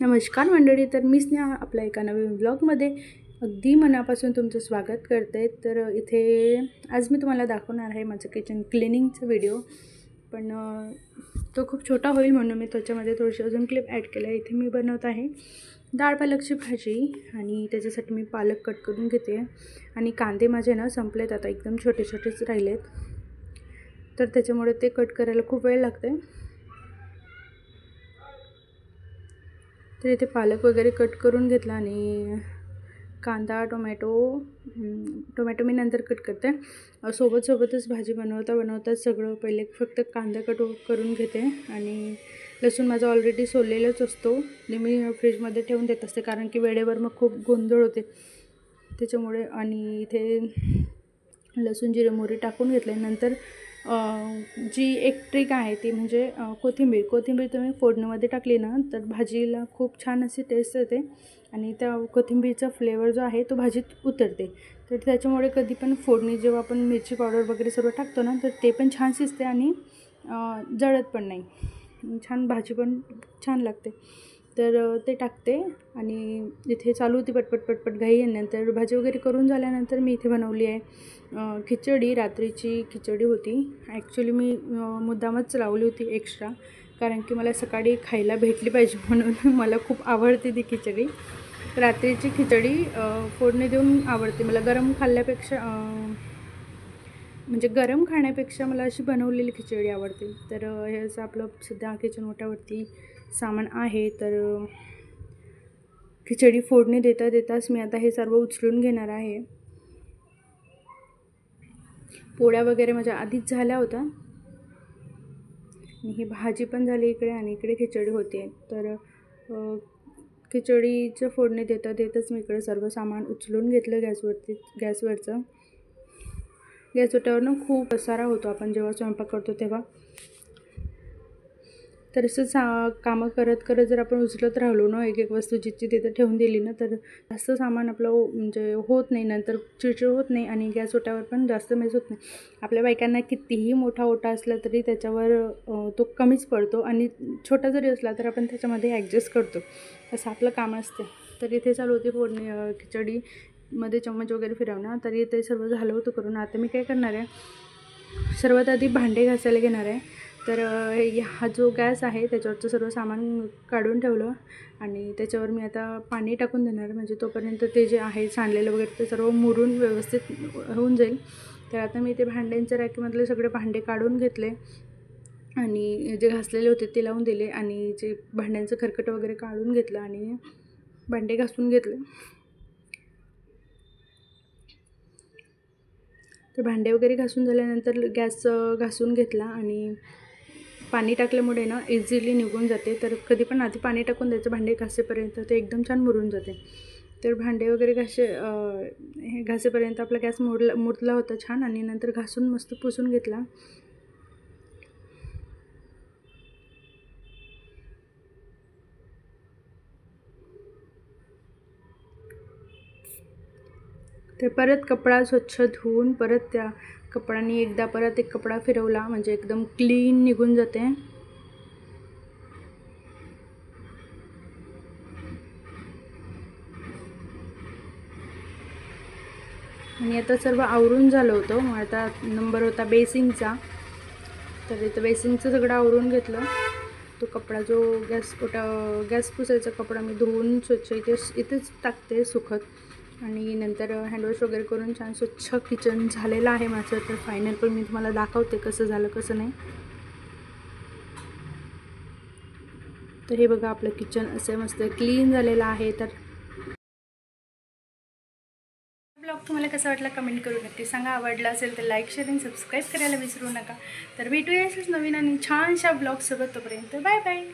नमस्कार मंडळी, तर मी स्नेहा आपल्या एका नवीन ब्लॉगमध्ये अगदी मनापासून तुमचं स्वागत करते। तर इथे आज मी तुम्हाला दाखवणार आहे माझं किचन क्लिनिंगचा व्हिडिओ, पण तो खूप छोटा होईल म्हणून मी त्याच्यामध्ये थोडीशी अजून क्लिप ॲड केलं आहे। इथे मी बनवत आहे डाळ पालकची भाजी आणि त्याच्यासाठी मी पालक कट करून घेते आणि कांदे माझे ना संपलेत, आता एकदम छोटे छोटेच राहिलेत, तर त्याच्यामुळे ते कट करायला खूप वेळ लागते। तर इथे पालक वगैरे कट करून घेतला आणि कांदा टोमॅटो मी नंतर कट करते। सोबतच भाजी बनवता सगळं पहिले फक्त कांदा कट करून घेते आणि लसूण माझा ऑलरेडी सोललेलाच असतो, मी फ्रीजमध्ये ठेवून देत असते कारण की वेळेवर मग खूप गोंधळ होते त्याच्यामुळे। आणि इथे लसूण जिरे मोहरी टाकून घेतले। नंतर जी एक ट्रिक आहे ती म्हणजे कोथिंबीर तुम्ही फोडणीमध्ये टाकली ना तर भाजीला खूप छान अशी टेस्ट येते आणि त्या कोथिंबीरचा फ्लेवर जो आहे तो भाजीत उतरते। तर त्याच्यामुळे कधी पण फोडणी जेव्हा आपण मिरची पावडर वगैरे सर्व टाकतो ना तर ते पण छान शिजते आणि जळत पण नाही, छान भाजी पण छान लागते। तर ते टाकते आणि इथे चालू होती पटपट घाई। नंतर भाजी वगैरे करून झाल्यानंतर मी इथे बनवली आहे खिचडी। रात्रीची खिचडी होती, ॲक्च्युली मी मुद्दामच लावली होती एक्स्ट्रा, कारण की मला सकाळी खायला भेटली पाहिजे म्हणून मला खूप आवडते ती खिचडी। रात्रीची खिचडी फोडणी देऊन आवडते मला, गरम खाल्ल्यापेक्षा म्हणजे गरम खाण्यापेक्षा मला अशी बनवलेली खिचडी आवडते। तर हे असं आपलं सध्या किचन ओट्यावरती सामान आहे। तर खिचडी फोडणी देताच मी आता हे सर्व उचलून घेणार आहे। पोळ्या वगैरे माझ्या आधीच झाल्या होत्या आणि ही भाजी पण झाली इकडे आणि इकडे खिचडी होते। तर खिचडीचं फोडणी देताच मी इकडे सर्व सामान उचलून घेतलं गॅसवरचं। गॅस ओट्यावरनं खूप पसारा होतो आपण जेव्हा स्वयंपाक करतो तेव्हा, तर असंच कामं करत जर आपण उचलत राहिलो ना एक वस्तू जिथची तिथं ठेवून दिली ना तर जास्त सामान आपलं म्हणजे होत नाही, नंतर चिडचिड होत नाही आणि गॅस ओट्यावर पण जास्त मेस होत नाही। आपल्या बायकांना कितीही मोठा ओटा असला तरी त्याच्यावर तो कमीच पडतो आणि छोटा जरी असला तर आपण त्याच्यामध्ये ॲडजस्ट करतो, असं आपलं काम असते। तर इथे चालू होती फोडणी खिचडीमध्ये चम्मच वगैरे फिरवणं, तरी ते सर्व झालं होतं करून। आता मी काय करणार आहे, सर्वात आधी भांडे घासायला घेणार आहे। तर हा जो गॅस आहे त्याच्यावरचं सर्व सामान काढून ठेवलं आणि त्याच्यावर मी आता पाणी टाकून देणार, म्हणजे तोपर्यंत ते जे आहे सांडलेलं वगैरे ते सर्व मुरून व्यवस्थित होऊन जाईल। तर आता मी ते भांड्यांच्या रॅकीमधले सगळे भांडे काढून घेतले आणि जे घासलेले होते ते लावून दिले आणि जे भांड्यांचं खरकट वगैरे काढून घेतलं आणि भांडे घासून घेतले। तर भांडे वगैरे घासून झाल्यानंतर गॅस घासून घेतला आणि पाणी टाकल्यामुळे ना इझिली निघून जाते। तर कधी पण आधी पाणी टाकून द्यायचं भांडे घासेपर्यंत, ते एकदम छान मुरून जाते। तर भांडे वगैरे घासेपर्यंत आपला गॅस मुरला होता छान आणि नंतर घासून मस्त पुसून घेतला। तर परत कपडा स्वच्छ धुवून परत त्या कपड्याने एकदा परत एक कपडा फिरवला म्हणजे एकदम क्लीन निघून जाते। आणि आता सर्व आवरून झालं होतं, मग आता नंबर होता बेसिंगचा। तर इथं बेसिंगचं सगळं आवरून घेतलं। तो कपडा जो गॅस पुसायचा कपडा मी धुवून स्वच्छ इथेच टाकते सुकत आणि नंतर हँडवॉश वगैरे करून छान स्वच्छ किचन झालेलं आहे माझं। तर फायनल पण मी तुम्हाला दाखवते कसं झालं कसं नाही। तर हे बघा आपलं किचन असं मस्त क्लीन झालेलं आहे। तर ब्लॉग तुम्हाला कसा वाटला कमेंट करून नक्की सांगा, आवडला असेल तर लाईक शेअर आणि सबस्क्राईब करायला विसरू नका। तर भेटूया असेच नवीन आणि छानशा ब्लॉगसोबत, तोपर्यंत बाय बाय।